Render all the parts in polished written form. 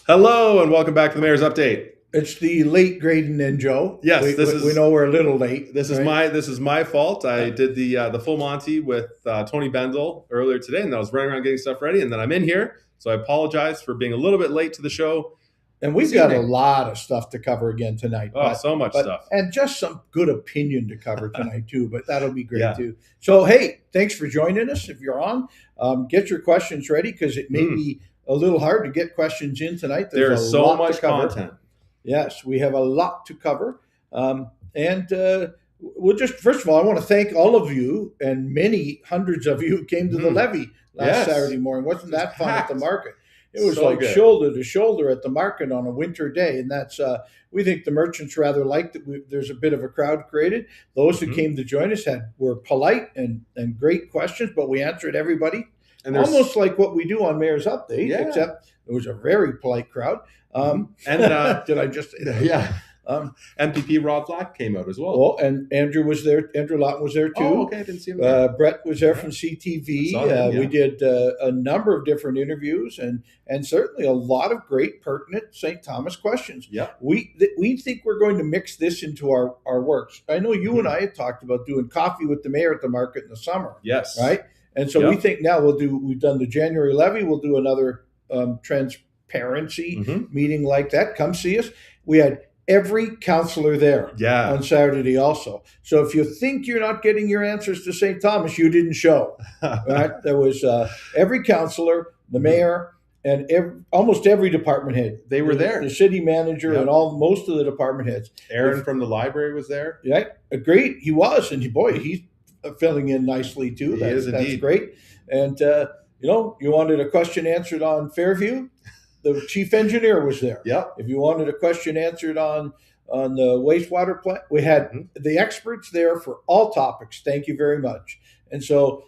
Hello and welcome back to the Mayor's Update. It's the late Grayden and Joe. Yes, we know we're a little late. This is my fault. I did the full Monty with Tony Bendel earlier today, and I was running around getting stuff ready, and then I'm in here, so I apologize for being a little bit late to the show. And we've got a lot of stuff to cover again tonight. So much stuff, and just some good opinion to cover tonight too. But that'll be great too. So hey, thanks for joining us. If you're on, get your questions ready because it may be a little hard to get questions in tonight. There's so much content. Yes, we have a lot to cover. We'll just, first of all, I want to thank all of you, and many hundreds of you came to the levee last Saturday morning. Wasn't that fun at the market? It was so like good. Shoulder to shoulder at the market on a winter day. And that's, we think the merchants rather liked that there's a bit of a crowd created. Those who came to join us were polite and great questions, but we answered everybody. And almost like what we do on Mayor's Update, except it was a very polite crowd. Did I just say that? Yeah. MPP Rob Black came out as well. Oh, and Andrew was there. Andrew Lawton was there too. Oh, okay, I didn't see him there. Brett was there from CTV. We did a number of different interviews and certainly a lot of great pertinent St. Thomas questions. Yeah, we think we're going to mix this into our works. I know you and I had talked about doing coffee with the mayor at the market in the summer. Yes, right. And so we think now we've done the January levy. We'll do another transparency meeting like that. Come see us. We had every counselor there on Saturday also. So if you think you're not getting your answers to St. Thomas, you didn't show. Right? There was every counselor, the mayor, and almost every department head. They were there. The city manager and most of the department heads. Aaron from the library was there. Yeah, great. He was, and he's filling in nicely too. That's great. And you wanted a question answered on Fairview, the chief engineer was there. Yeah. If you wanted a question answered on the wastewater plant, we had the experts there for all topics. Thank you very much. And so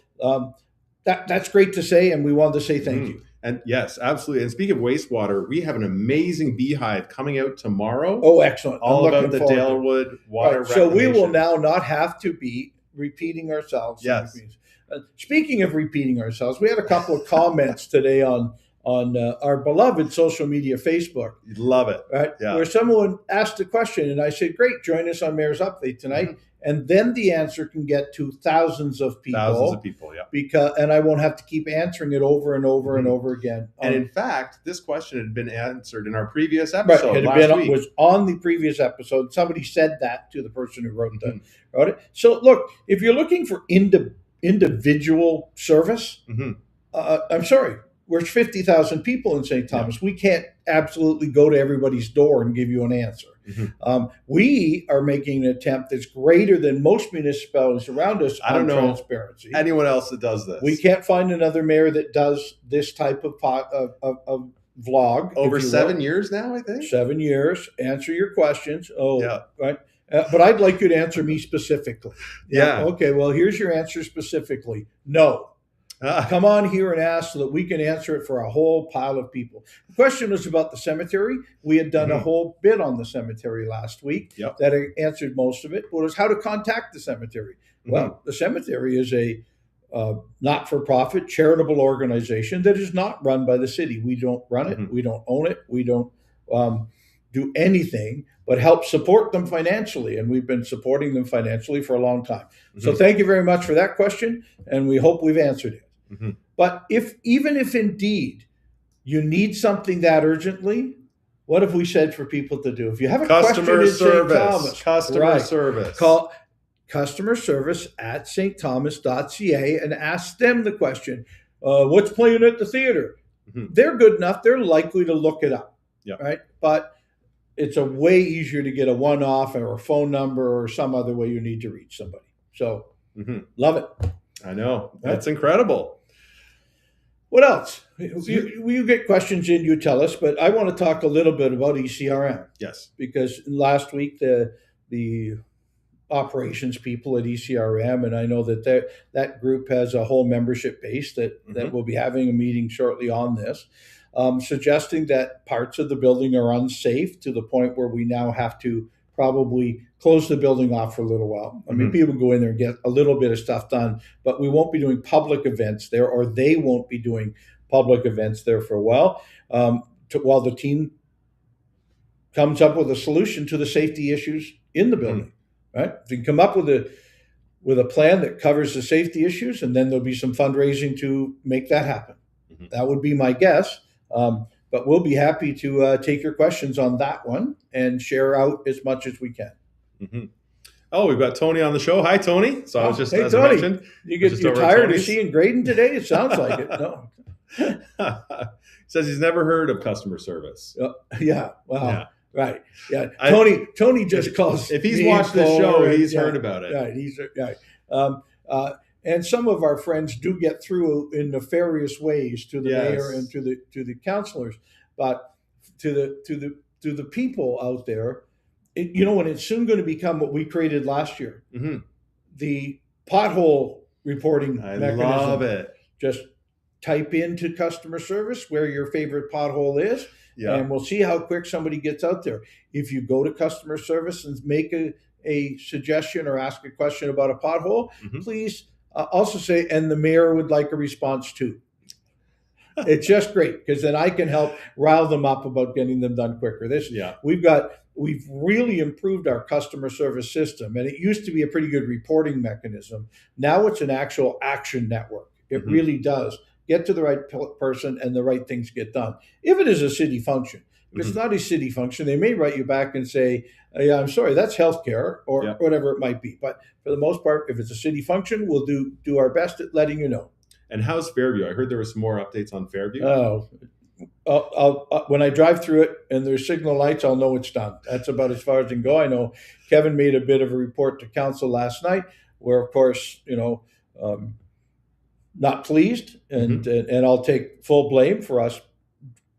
that's great to say, and we wanted to say thank you. And yes, absolutely. And speaking of wastewater, we have an amazing beehive coming out tomorrow. Oh, excellent. All about the Dalewood water reclamation. So we will now not have to be repeating ourselves. Yes. Speaking of repeating ourselves, we had a couple of comments today on our beloved social media, Facebook. You'd love it. Right? Yeah. Where someone asked a question, and I said, great, join us on Mayor's Update tonight. And then the answer can get to thousands of people. Thousands of people, and I won't have to keep answering it over and over and over again. And in fact, this question had been answered in our previous episode last week. It was on the previous episode. Somebody said that to the person who wrote it. So look, if you're looking for individual service, I'm sorry. We're 50,000 people in St. Thomas. Yeah. We can't absolutely go to everybody's door and give you an answer. We are making an attempt that's greater than most municipalities around us on transparency. Anyone else that does this. We can't find another mayor that does this type of vlog. Over 7 years now, I think. 7 years. Answer your questions. Right. But I'd like you to answer me specifically. Yeah. Okay, well, here's your answer specifically. No. Come on here and ask so that we can answer it for a whole pile of people. The question was about the cemetery. We had done a whole bit on the cemetery last week that answered most of it. It was how to contact the cemetery. Well, the cemetery is a not-for-profit charitable organization that is not run by the city. We don't run it. We don't own it. We don't do anything but help support them financially. And we've been supporting them financially for a long time. So thank you very much for that question. And we hope we've answered it. But even if indeed you need something that urgently, what have we said for people to do? If you have a customer question service, in St. Thomas, customer service, call customer service at stthomas.ca and ask them the question. What's playing at the theater? They're good enough. They're likely to look it up. Right. But it's a way easier to get a one-off or a phone number or some other way you need to reach somebody. So love it. I know. That's incredible. What else? You get questions in, you tell us, but I want to talk a little bit about ECRM. Yes. Because last week, the operations people at ECRM, and I know that group has a whole membership base that will be having a meeting shortly on this, suggesting that parts of the building are unsafe to the point where we now have to probably close the building off for a little while. I mean, people go in there and get a little bit of stuff done, but we won't be doing public events there, or they won't be doing public events there for a while. while the team comes up with a solution to the safety issues in the building, right? If you can come up with a plan that covers the safety issues, and then there'll be some fundraising to make that happen. That would be my guess. But we'll be happy to take your questions on that one and share out as much as we can. Oh, we've got Tony on the show. Hi, Tony. So I was just, hey, as Tony, I mentioned, you're tired of seeing Grayden today? It sounds like it. No. Says he's never heard of customer service. Yeah. Wow. Yeah. Right. Yeah. Tony just calls. If he's watched the show, he's heard about it. Right. He's right. And some of our friends do get through in nefarious ways to the mayor and to the councilors, but to the people out there, and it's soon going to become what we created last year, the pothole reporting mechanism. I love it. Just type into customer service where your favorite pothole is, and we'll see how quick somebody gets out there. If you go to customer service and make a suggestion or ask a question about a pothole, please also say, and the mayor would like a response too. It's just great, because then I can help rile them up about getting them done quicker. We've really improved our customer service system, and it used to be a pretty good reporting mechanism. Now it's an actual action network. It really does get to the right person, and the right things get done. If it is a city function, if it's not a city function, they may write you back and say, "Yeah, I'm sorry, that's healthcare," or whatever it might be. But for the most part, if it's a city function, we'll do our best at letting you know. And how's Fairview? I heard there were some more updates on Fairview. I'll when I drive through it and there's signal lights, I'll know it's done. That's about as far as I can go. I know Kevin made a bit of a report to council last night, where, of course, not pleased, and I'll take full blame for us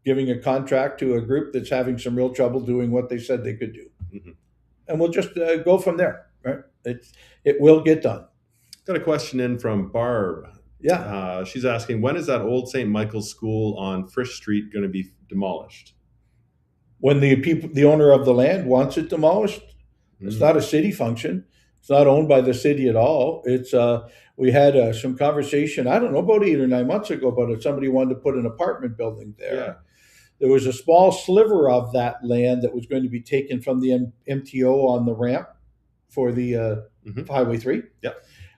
giving a contract to a group that's having some real trouble doing what they said they could do. And we'll just go from there. Right? It will get done. Got a question in from Barb. Yeah. She's asking, when is that old St. Michael's School on Frisch Street going to be demolished? When the owner of the land wants it demolished. It's not a city function. It's not owned by the city at all. It's we had some conversation, I don't know, about 8 or 9 months ago, about if somebody wanted to put an apartment building there. Yeah. There was a small sliver of that land that was going to be taken from the MTO on the ramp for the Highway 3. Yeah.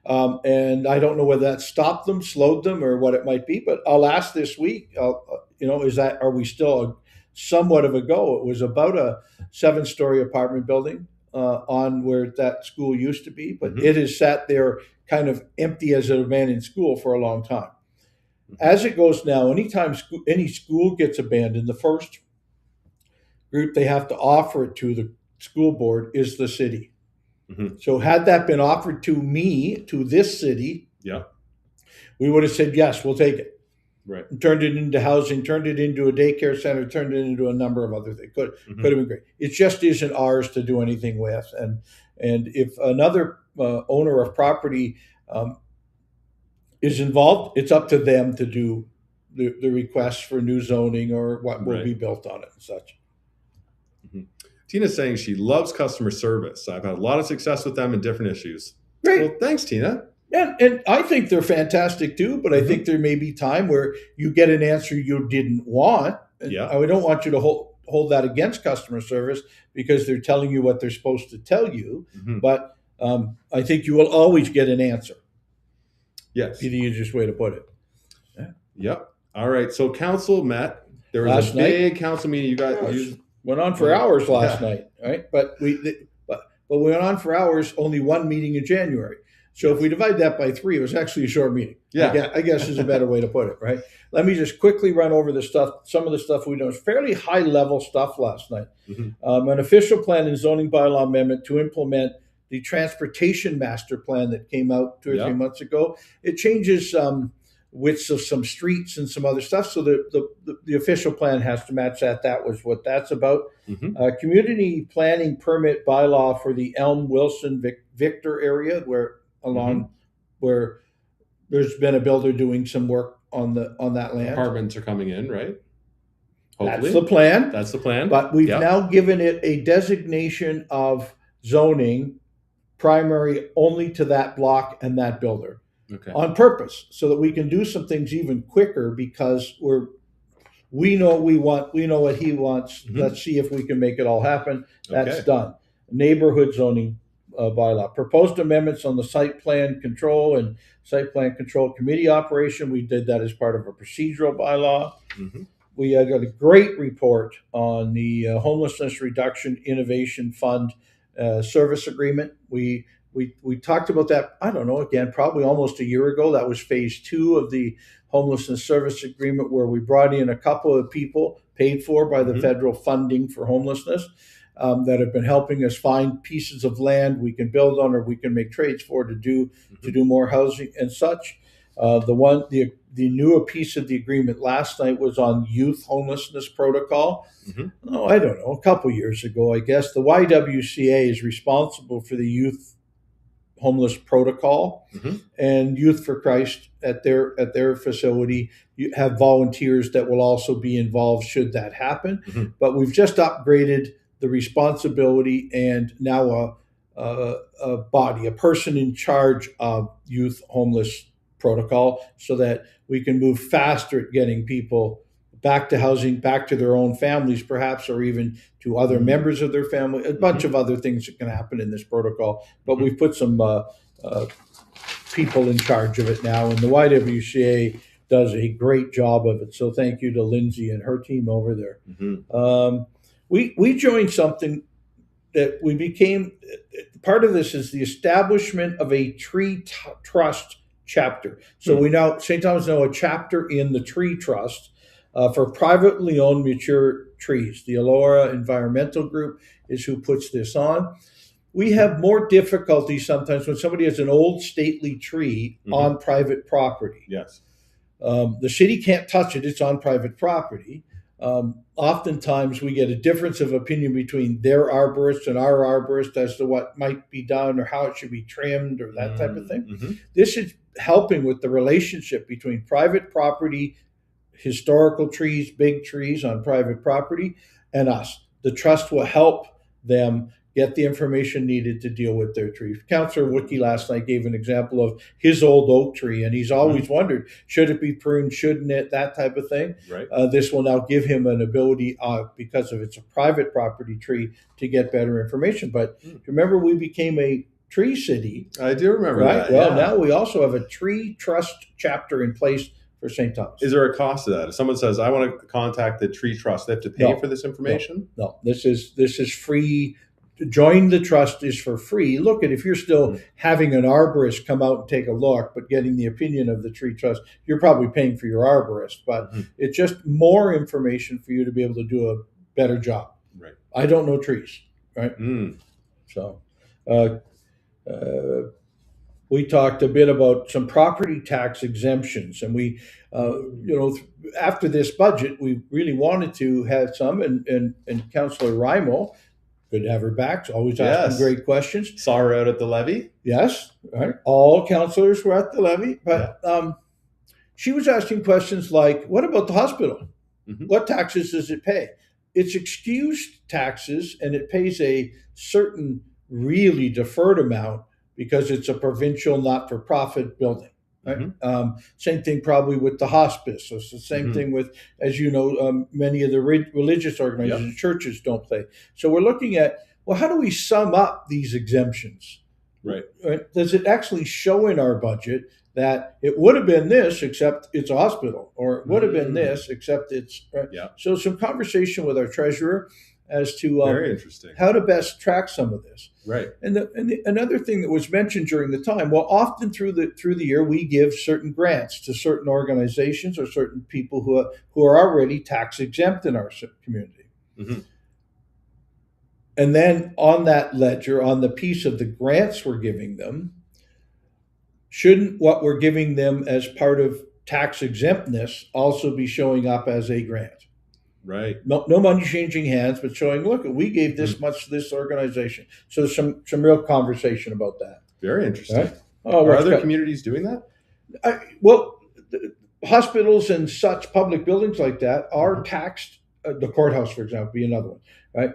And I don't know whether that stopped them, slowed them, or what it might be. But I'll ask this week, are we still somewhat of a go? It was about a 7-story apartment building on where that school used to be, but it has sat there kind of empty as an abandoned school for a long time. As it goes now, anytime any school gets abandoned, the first group they have to offer it to the school board is the city. So had that been offered to me, to this city, we would have said, yes, we'll take it. Right. And turned it into housing, turned it into a daycare center, turned it into a number of other things. Could have been great. It just isn't ours to do anything with. And if another owner of property is involved, it's up to them to do the requests for new zoning or what will be built on it and such. Tina's saying she loves customer service. I've had a lot of success with them in different issues. Great. Well, thanks, Tina. And I think they're fantastic too, but I think there may be time where you get an answer you didn't want. I don't want you to hold that against customer service because they're telling you what they're supposed to tell you. But I think you will always get an answer. Yes. Be the easiest way to put it. Yep. All right. So council met. There was a big council meeting. You guys went on for hours last night, right? But we went on for hours. Only one meeting in January. So if we divide that by 3, it was actually a short meeting. I guess is a better way to put it, right? Let me just quickly run over some of the stuff we did. It was fairly high level stuff last night. An official plan and zoning bylaw amendment to implement the transportation master plan that came out 2 or 3 months ago. It changes widths of some streets and some other stuff. So the official plan has to match that. That was what that's about. Community planning permit bylaw for the Elm Wilson Victor area where there's been a builder doing some work on that land. Apartments are coming in, right? Hopefully. That's the plan. But we've now given it a designation of zoning primary only to that block and that builder on purpose so that we can do some things even quicker because we're We know what we want. We know what he wants. Mhm. Let's see if we can make it all happen. That's Okay. done. Neighborhood zoning bylaw. Proposed amendments on the site plan control and site plan control committee operation. We did that as part of a procedural bylaw. Mhm. We got a great report on the Homelessness Reduction Innovation Fund service agreement. We talked about that, I don't know, again, probably almost a year ago. That was phase 2 of the homelessness service agreement, where we brought in a couple of people paid for by the Mhm. federal funding for homelessness that have been helping us find pieces of land we can build on or we can make trades for to do more housing and such. The newer piece of the agreement last night was on youth homelessness protocol. Mhm. Oh, I don't know, a couple years ago, I guess. The YWCA is responsible for the youth homeless protocol, Mhm. and Youth for Christ at their facility. You have volunteers that will also be involved should that happen. Mhm. But we've just upgraded the responsibility, and now a body, a person in charge of youth homeless protocol, so that we can move faster at getting people back to housing, back to their own families, perhaps, or even to other Mhm. members of their family. A bunch of other things that can happen in this protocol, but we've put some people in charge of it now, and the YWCA does a great job of it. So thank you to Lindsey and her team over there. Mhm. We joined something that we became part of. This is the establishment of a tree trust chapter. So we now, St. Thomas now a chapter in the tree trust for privately owned mature trees. The Alora Environmental Group is who puts this on. We have more difficulty sometimes when somebody has an old stately tree on private property. Yes. The city can't touch it. It's on private property. Oftentimes we get a difference of opinion between their arborist and our arborist as to what might be done or how it should be trimmed or that type of thing. Mhm. This is helping with the relationship between private property, historical trees, big trees on private property, and us. The trust will help them get the information needed to deal with their tree. Councillor Woodkey last night gave an example of his old oak tree, and he's always wondered, should it be pruned, shouldn't it, that type of thing. Right. This will now give him an ability, because of it's a private property tree, to get better information. But remember, we became a tree city. I do remember right? that. Well, yeah. now we also have a tree trust chapter in place for St. Thomas. Is there a cost to that? If someone says, I want to contact the tree trust, they have to pay for this information? No, this is free. To join the trust is for free. Look, if you're still having an arborist come out and take a look, but getting the opinion of the tree trust, you're probably paying for your arborist. But it's just more information for you to be able to do a better job. Right. I don't know trees, right? So we talked a bit about some property tax exemptions, and we, after this budget, we really wanted to have some, and Councillor Raimo, good to have her back. Always asking great questions. Saw her out at the levy. Yes, right. All councillors were at the levy, but she was asking questions like, "What about the hospital? What taxes does it pay? It's excused taxes, and it pays a certain really deferred amount because it's a provincial not-for-profit building." Right? Same thing probably with the hospice. So it's the same thing with, as you know, many of the religious organizations, churches don't pay. So we're looking at, well, how do we sum up these exemptions? Right. Does it actually show in our budget that it would have been this, except it's a hospital, or it would have been this, except it's right? So some conversation with our treasurer as to very interesting how to best track some of this. Right. And another thing that was mentioned during the time, well, often through the year we give certain grants to certain organizations or certain people who are already tax exempt in our community. And then on that ledger, on the piece of the grants we're giving them, shouldn't what we're giving them as part of tax exemptness also be showing up as a grant? Right. No money changing hands, but showing, look, we gave this much to this organization. So there's some real conversation about that. Very interesting. Right? Are other communities doing that? Hospitals and such public buildings like that are taxed. The courthouse, for example, be another one, right?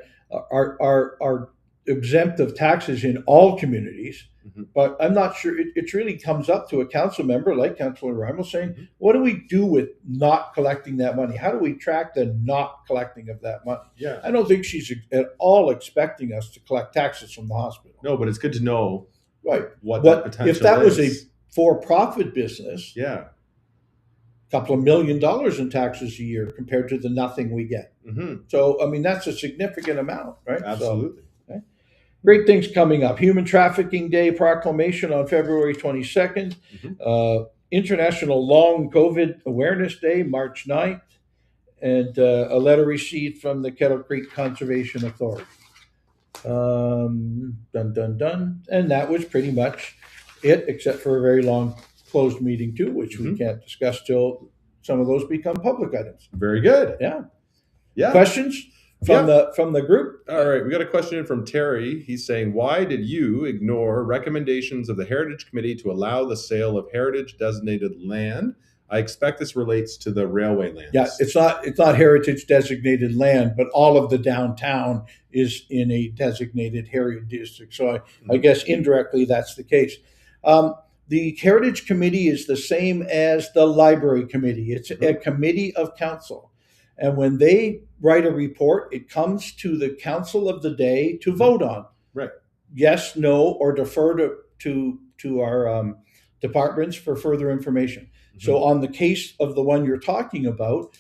Are exempt of taxes in all communities. Mm-hmm. But I'm not sure it really comes up to a council member like Councillor Rimo saying, Mm-hmm. what do we do with not collecting that money? How do we track the not collecting of that money? Yeah. I don't think she's at all expecting us to collect taxes from the hospital. No, but it's good to know Right. what that potential if that is. was a for-profit business, yeah, a couple of $1 million in taxes a year compared to the nothing we get. Mm-hmm. So, I mean, that's a significant amount, right? Absolutely. So, okay. Great things coming up. Human Trafficking Day proclamation on February 22nd. Mm-hmm. International Long COVID Awareness Day, March 9th. And a letter received from the Kettle Creek Conservation Authority. Dun, dun, dun. And that was pretty much it, except for a very long closed meeting too, which we can't discuss till some of those become public items. Very good. Yeah. Questions from the group? All right, we got a question in from Terry. He's saying, why did you ignore recommendations of the Heritage Committee to allow the sale of heritage designated land? I expect this relates to the railway lands. Yeah, it's not heritage designated land, but all of the downtown is in a designated heritage district. So I guess indirectly that's the case. The Heritage Committee is the same as the Library Committee. It's a committee of council. And when they write a report, it comes to the council of the day to vote on. Right. Yes, no, or defer to our departments for further information. So on the case of the one you're talking about,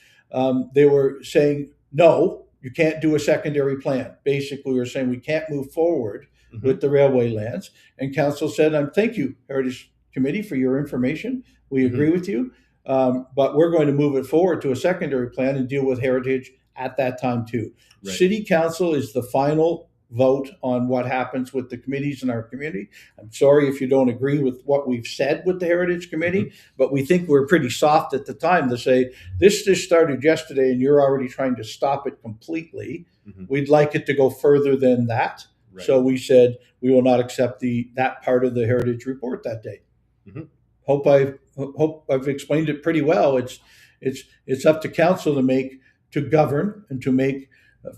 they were saying, no, you can't do a secondary plan. Basically, we were saying we can't move forward with the railway lands. And council said, thank you, Heritage Committee, for your information. We agree with you, but we're going to move it forward to a secondary plan and deal with heritage at that time too. Right. City Council is the final vote on what happens with the committees in our community. I'm sorry if you don't agree with what we've said with the Heritage Committee, but we think we're pretty soft at the time to say, this just started yesterday and you're already trying to stop it completely. We'd like it to go further than that. Right. So we said we will not accept that part of the Heritage report that day. Hope I've explained it pretty well. It's up to council to govern and to make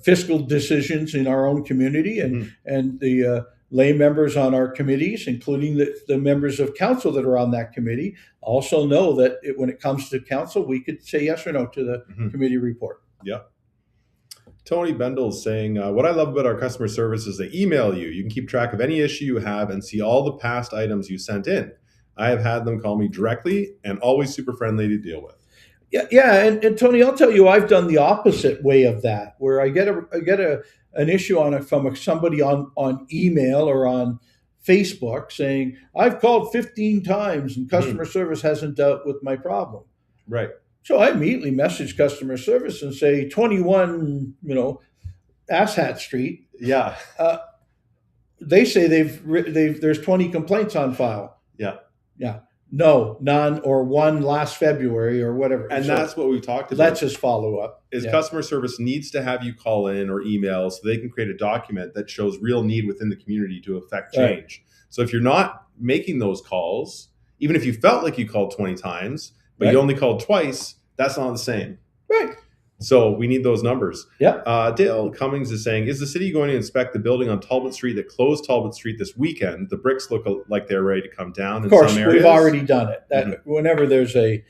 fiscal decisions in our own community, and the lay members on our committees, including the members of council that are on that committee, also know that when it comes to council, we could say yes or no to the committee report. Yeah. Tony Bendel is saying, what I love about our customer service is they email you. You can keep track of any issue you have and see all the past items you sent in. I have had them call me directly and always super friendly to deal with. Yeah, and Tony, I'll tell you, I've done the opposite way of that, where I get an issue from somebody on email or on Facebook saying, I've called 15 times and customer service hasn't dealt with my problem. Right. So I immediately message customer service and say 21, Asshat Street. Yeah. They say there's 20 complaints on file. Yeah. No, none, or one last February or whatever. And so that's what we talked about. Let's just follow up. Customer service needs to have you call in or email so they can create a document that shows real need within the community to affect change. Right. So if you're not making those calls, even if you felt like you called 20 times, but you only called twice, that's not the same. Right. So we need those numbers. Yeah. Dale Cummings is saying, is the city going to inspect the building on Talbot Street that closed Talbot Street this weekend? The bricks look like they're ready to come down. Of course, we've already done it. Whenever there's an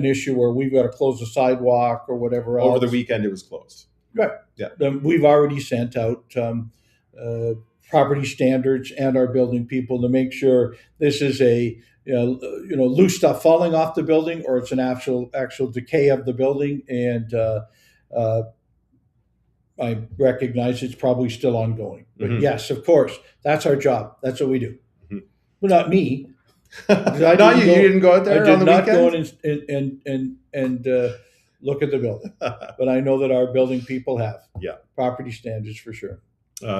issue where we've got to close a sidewalk or whatever else. Over the weekend, it was closed. Right. Yeah. We've already sent out property standards and our building people to make sure this is loose stuff falling off the building, or it's an actual decay of the building. And I recognize it's probably still ongoing. But yes, of course, that's our job. That's what we do. But not me. Not you. You didn't go out there on the weekend? I did not go in and look at the building. But I know that our building people have. Yeah. Property standards for sure.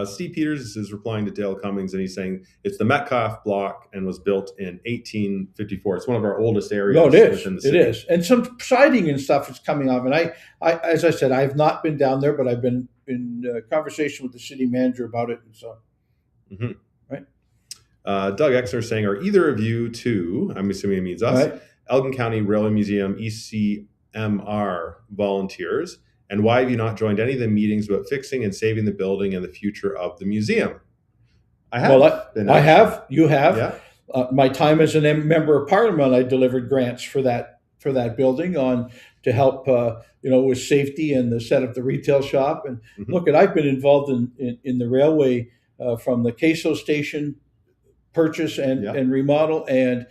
Steve Peters is replying to Dale Cummings, and he's saying it's the Metcalf block and was built in 1854. It's one of our oldest areas. No, it is. Within the city. It is. And some siding and stuff is coming off. And I, as I said, I've not been down there, but I've been in conversation with the city manager about it. And so, right. Doug Exner saying, are either of you two, I'm assuming it means us, Elgin County Railway Museum ECMR volunteers? And why have you not joined any of the meetings about fixing and saving the building and the future of the museum? I have. Well, I have. You have. Yeah. My time as a member of parliament, I delivered grants for that building to help with safety and the set up the retail shop. And look, I've been involved in the railway from the queso station purchase and remodel and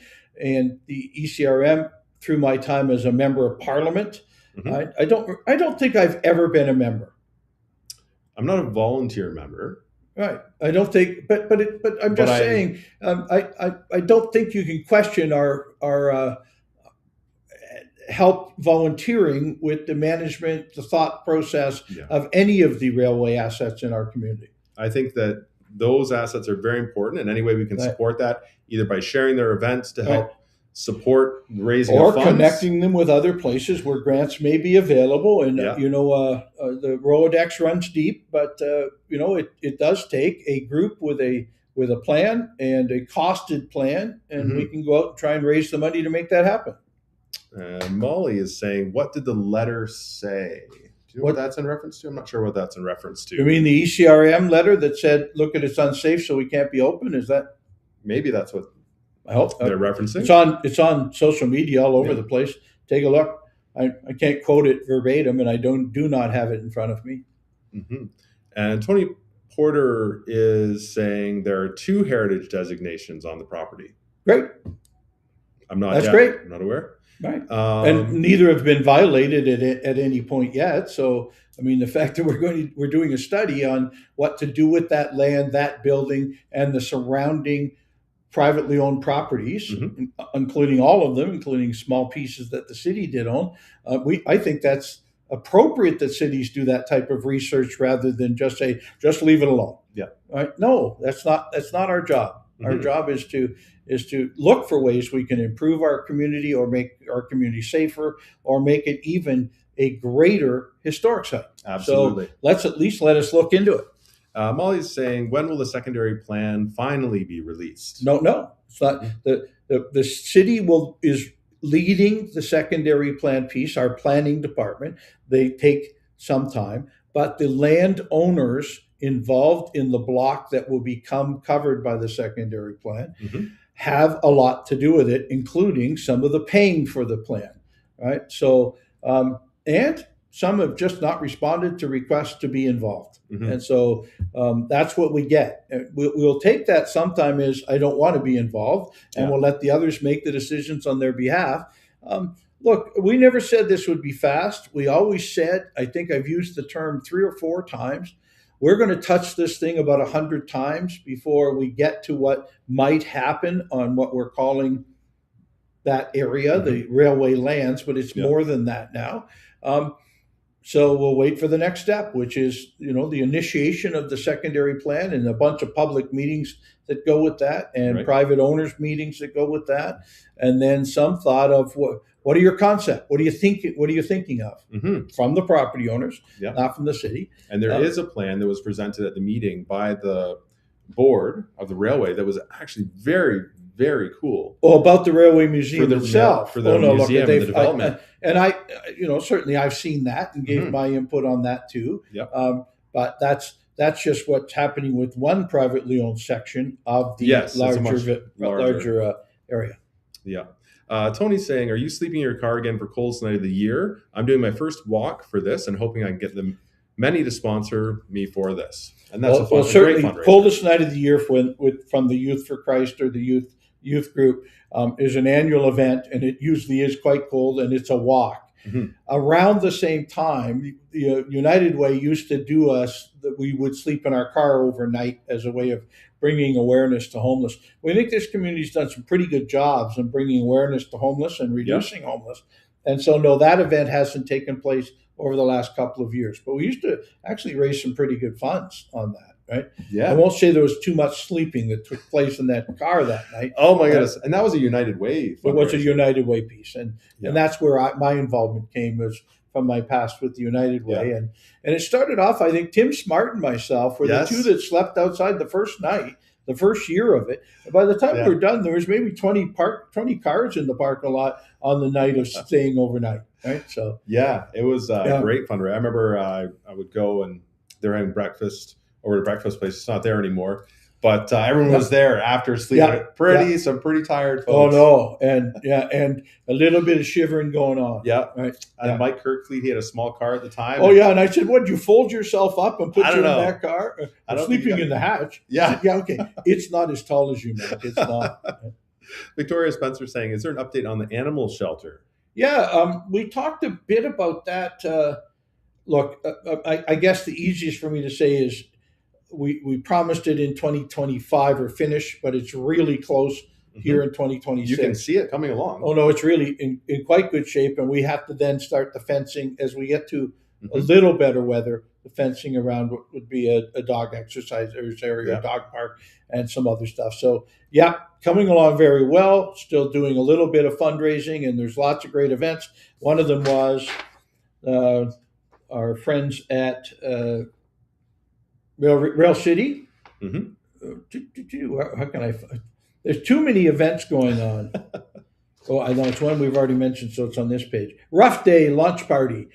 the ECRM through my time as a member of parliament. I don't think I've ever been a member. I'm not a volunteer member. Right. I don't think, but I'm just saying, I don't think you can question our help volunteering with the management, the thought process of any of the railway assets in our community. I think that those assets are very important, and any way we can support that, either by sharing their events to help support raising of funds, or connecting them with other places where grants may be available. And the Rolodex runs deep, but it does take a group with a plan and a costed plan, and we can go out and try and raise the money to make that happen. Molly is saying, what did the letter say? Do you know what that's in reference to? I'm not sure what that's in reference to. You mean the ECRM letter that said, look, it's unsafe, so we can't be open? Is that? Maybe that's what I hope they're referencing. It's on social media all over the place. Take a look. I can't quote it verbatim, and I do not have it in front of me. And Tony Porter is saying there are 2 heritage designations on the property. Great. That's great. I'm not aware. Right. And neither have been violated at any point yet. So, I mean, the fact that we're doing a study on what to do with that land, that building, and the surrounding privately owned properties, including all of them, including small pieces that the city did own. I think that's appropriate that cities do that type of research rather than just say, just leave it alone. Yeah. Right? No, that's not our job. Our job is to look for ways we can improve our community or make our community safer or make it even a greater historic site. Absolutely. So let us look into it. Molly's saying, when will the secondary plan finally be released? No, it's not. The city is leading the secondary plan piece, our planning department. They take some time, but the landowners involved in the block that will become covered by the secondary plan have a lot to do with it, including some of the paying for the plan, right? So, and some have just not responded to requests to be involved. And so that's what we get. We'll take that sometime as I don't want to be involved, and we'll let the others make the decisions on their behalf. Look, we never said this would be fast. We always said, I think I've used the term 3 or 4 times, we're going to touch this thing about 100 times before we get to what might happen on what we're calling that area, the railway lands, but it's more than that now. So we'll wait for the next step, which is, the initiation of the secondary plan and a bunch of public meetings that go with that, and private owners meetings that go with that, and then some thought of what are your concept? What are you thinking of from the property owners, not from the city? And there is a plan that was presented at the meeting by the board of the railway that was actually very, very cool. Oh, about the railway museum itself. For the museum and the development. And I certainly I've seen that and gave my input on that too. But that's just what's happening with one privately owned section of the larger area. Yeah. Tony's saying, are you sleeping in your car again for coldest night of the year? I'm doing my first walk for this and hoping I can get them many to sponsor me for this. And that's certainly great fundraiser. Coldest night of the year from the Youth for Christ or the youth group is an annual event, and it usually is quite cold, and it's a walk. Around the same time, the United Way used to do us that we would sleep in our car overnight as a way of bringing awareness to homeless. We think this community's done some pretty good jobs in bringing awareness to homeless and reducing homeless. And so, no, that event hasn't taken place over the last couple of years. But we used to actually raise some pretty good funds on that, right? Yeah. I won't say there was too much sleeping that took place in that car that night. Oh, my goodness. And that was a United Way fundraiser. It was a United Way piece. And that's where my involvement came, was from my past with the United Way. And it started off, I think, Tim Smart and myself were the two that slept outside the first night the first year of it. By the time we were done, there was maybe 20 cars in the parking lot on the night of staying overnight. Right. So yeah, it was a great fundraiser. I remember I would go and they're having breakfast over at a breakfast place. It's not there anymore. But everyone was there after sleeping. Some pretty tired folks. Oh no, and a little bit of shivering going on. Yeah, right. And Mike Kirkfleet, he had a small car at the time. Oh yeah, and I said, "What? Did you fold yourself up and put you in that car? I'm sleeping in the hatch." Yeah, yeah. Okay, it's not as tall as you meant. It's not. Victoria Spencer saying, "Is there an update on the animal shelter?" Yeah, we talked a bit about that. Look, I guess the easiest for me to say is. We promised it in 2025 or finish, but it's really close here in 2026. You can see it coming along. Oh, no, it's really in quite good shape, and we have to then start the fencing as we get to a little better weather. The fencing around would be a dog exercise area, a dog park, and some other stuff. So, yeah, coming along very well, still doing a little bit of fundraising, and there's lots of great events. One of them was our friends at Rail City. How can I? There's too many events going on. Oh, I know it's one we've already mentioned, so it's on this page. Rough Day lunch party,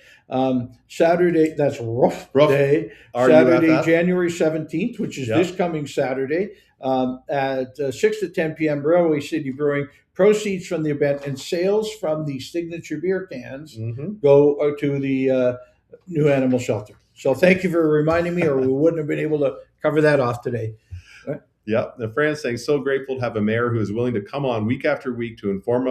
Saturday. That's rough day. Saturday, January 17th, which is this coming Saturday, at 6 to 10 p.m. Railway City Brewing. Proceeds from the event and sales from the signature beer cans go to the new animal shelter. So thank you for reminding me, or we wouldn't have been able to cover that off today. Right? Yeah, the Fran's saying, so grateful to have a mayor who is willing to come on week after week to inform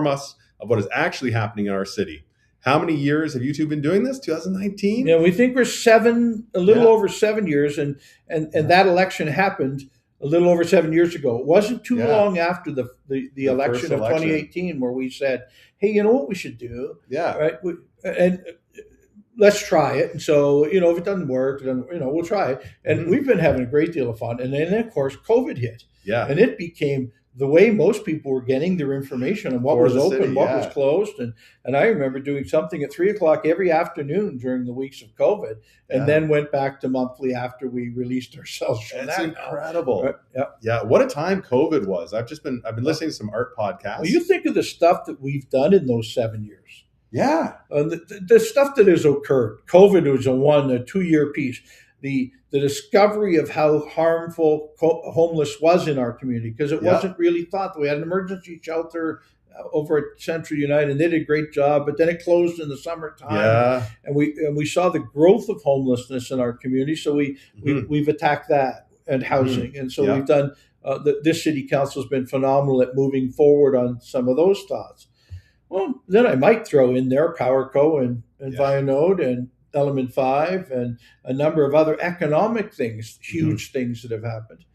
us of what is actually happening in our city. How many years have you two been doing this? 2019? Yeah, we think we're a little over 7 years, and that election happened a little over 7 years ago. It wasn't too long after the election of 2018 where we said, hey, you know what we should do? Yeah. Right? Let's try it. And so, if it doesn't work, then, we'll try it. And we've been having a great deal of fun. And then, of course, COVID hit. Yeah. And it became the way most people were getting their information on what was open, what was closed. And I remember doing something at 3:00 every afternoon during the weeks of COVID, and then went back to monthly after we released ourselves from that. That's incredible. Right? Yeah. What a time COVID was. I've been listening to some art podcasts. Well, you think of the stuff that we've done in those 7 years. Yeah. The stuff that has occurred. COVID was a 2-year piece. The discovery of how harmful homeless was in our community, because it wasn't really thought. We had an emergency shelter over at Central United, and they did a great job, but then it closed in the summertime. Yeah. And we saw the growth of homelessness in our community, so we've attacked that and housing. And so we've done, this city council has been phenomenal at moving forward on some of those thoughts. Well, then I might throw in there PowerCo and Vianode and Element 5 and a number of other economic things, huge things that have happened.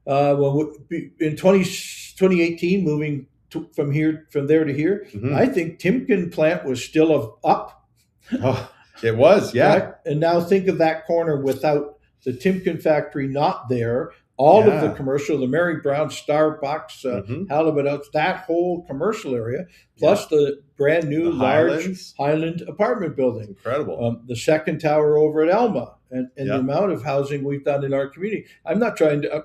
In 2018, moving from there to here, I think Timken plant was still up. Oh, it was, yeah. Right? And now think of that corner without the Timken factory not there. All of the commercial, the Mary Brown, Starbucks, Halibut Outs, that whole commercial area, plus the brand new large Highland apartment building. Incredible. The second tower over at Elma, and the amount of housing we've done in our community. I'm not trying to,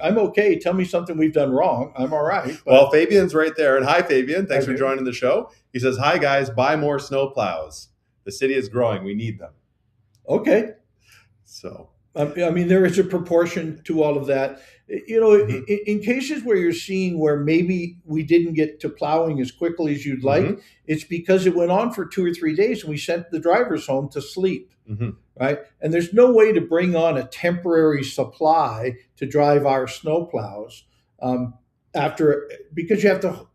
I'm okay. Tell me something we've done wrong. I'm all right. Well, Fabian's right there. And hi, Fabian. Thanks for joining the show. He says, hi, guys, buy more snow plows. The city is growing. We need them. Okay. So... there is a proportion to all of that. In cases where you're seeing where maybe we didn't get to plowing as quickly as you'd like, it's because it went on for 2 or 3 days and we sent the drivers home to sleep, right? And there's no way to bring on a temporary supply to drive our snow plows because you have to.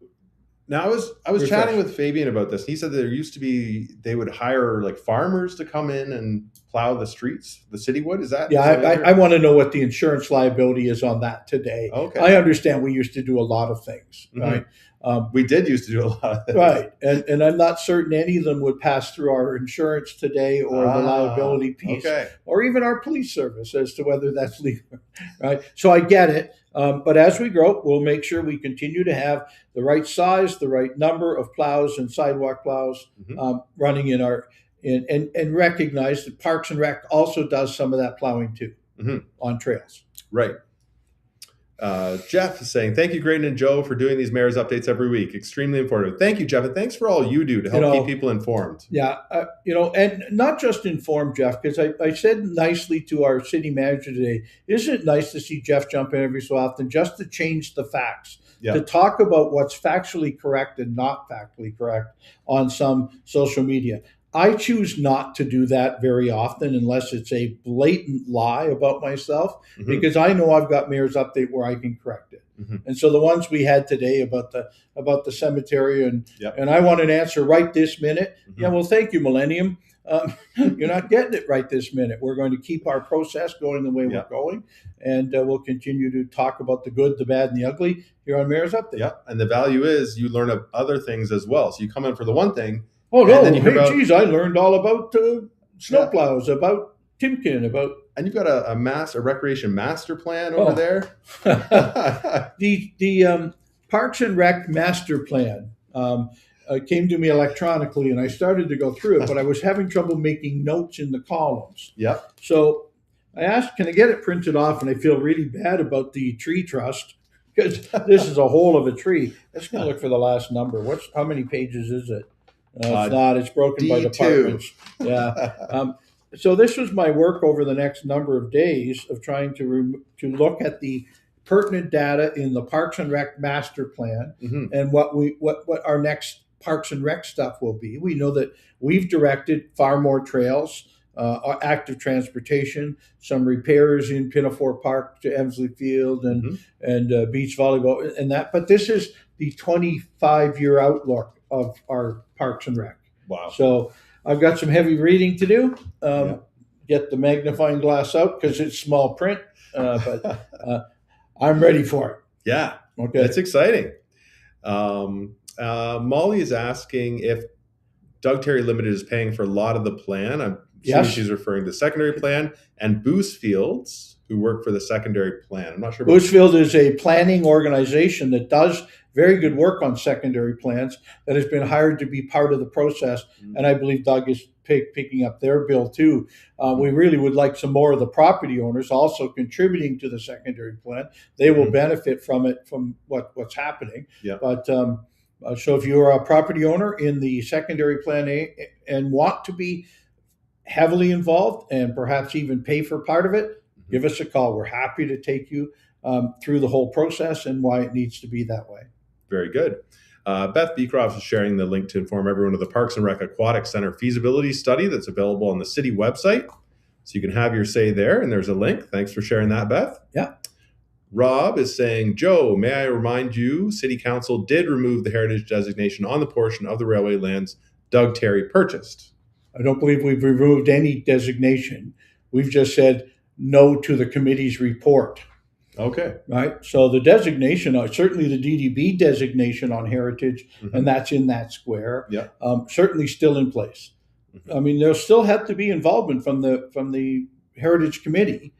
Now, I was chatting with Fabian about this. He said there used to be, they would hire like farmers to come in and plow the streets. The city would? Is that? Yeah, I want to know what the insurance liability is on that today. Okay. I understand we used to do a lot of things, right? We did used to do a lot of things. Right. And I'm not certain any of them would pass through our insurance today or the liability piece or even our police service as to whether that's legal, right? So I get it. But as we grow, we'll make sure we continue to have the right size, the right number of plows and sidewalk plows running in our and recognize that Parks and Rec also does some of that plowing too on trails. Right. Jeff is saying, thank you, Grayden and Joe, for doing these mayor's updates every week. Extremely informative. Thank you, Jeff, and thanks for all you do to help keep people informed. Yeah, and not just informed, Jeff, because I said nicely to our city manager today, isn't it nice to see Jeff jump in every so often just to change the facts, to talk about what's factually correct and not factually correct on some social media. I choose not to do that very often unless it's a blatant lie about myself, because I know I've got Mayor's Update where I can correct it. And so the ones we had today about the cemetery and I want an answer right this minute. Yeah, well, thank you, Millennium. You're not getting it right this minute. We're going to keep our process going the way we're going, and we'll continue to talk about the good, the bad, and the ugly here on Mayor's Update. Yeah, and the value is you learn of other things as well. So you come in for the one thing. Oh, no. Hey, geez, I learned all about snowplows, about Timken, And you've got a recreation master plan over there. The Parks and Rec master plan came to me electronically, and I started to go through it, but I was having trouble making notes in the columns. Yep. So I asked, can I get it printed off? And I feel really bad about the tree trust, because this is a whole of a tree. Let's go look for the last number. How many pages is it? It's not. It's broken by departments. Yeah. So this was my work over the next number of days of trying to look at the pertinent data in the Parks and Rec master plan and what our next Parks and Rec stuff will be. We know that we've directed far more trails, active transportation, some repairs in Pinafore Park to Emsley Field and beach volleyball and that. But this is the 25-year outlook of our Parks and Rec. Wow. So I've got some heavy reading to do. Get the magnifying glass out because it's small print, but I'm ready for it. Yeah. Okay. That's exciting. Molly is asking if Doug Terry Limited is paying for a lot of the plan. I'm assuming she's referring to secondary plan, and Boost Fields, who work for the secondary plan. I'm not sure. Boost Field is a planning organization that does very good work on secondary plans that has been hired to be part of the process. And I believe Doug is picking up their bill too. We really would like some more of the property owners also contributing to the secondary plan. They will benefit from it, from what's happening. Yeah. But so if you're a property owner in the secondary plan and want to be heavily involved and perhaps even pay for part of it, give us a call. We're happy to take you through the whole process and why it needs to be that way. Very good. Beth Beecroft is sharing the link to inform everyone of the Parks and Rec Aquatic Center feasibility study that's available on the city website. So you can have your say there, and there's a link. Thanks for sharing that, Beth. Yeah. Rob is saying, Joe, may I remind you, City Council did remove the heritage designation on the portion of the railway lands Doug Terry purchased. I don't believe we've removed any designation. We've just said no to the committee's report. Okay. Right. So the designation, certainly the DDB designation on heritage, and that's in that square, certainly still in place. I mean, there'll still have to be involvement from the Heritage Committee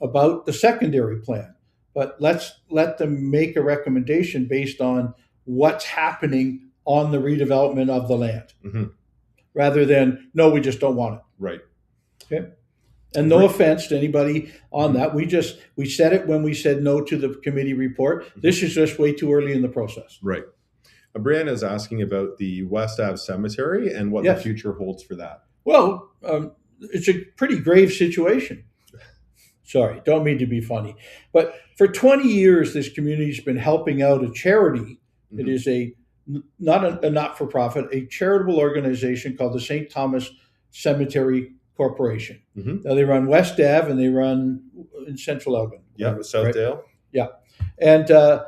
about the secondary plan, but let's let them make a recommendation based on what's happening on the redevelopment of the land, rather than, no, we just don't want it. Right. Okay. And no offense to anybody on that. We said it when we said no to the committee report. This is just way too early in the process. Right. Brianna is asking about the West Ave Cemetery and what the future holds for that. Well, it's a pretty grave situation. Sorry, don't mean to be funny. But for 20 years, this community's been helping out a charity. It is not a not-for-profit, a charitable organization called the St. Thomas Cemetery Corporation. Now they run West Ave and they run in Central Elgin. Yeah, Southdale. Right? Yeah,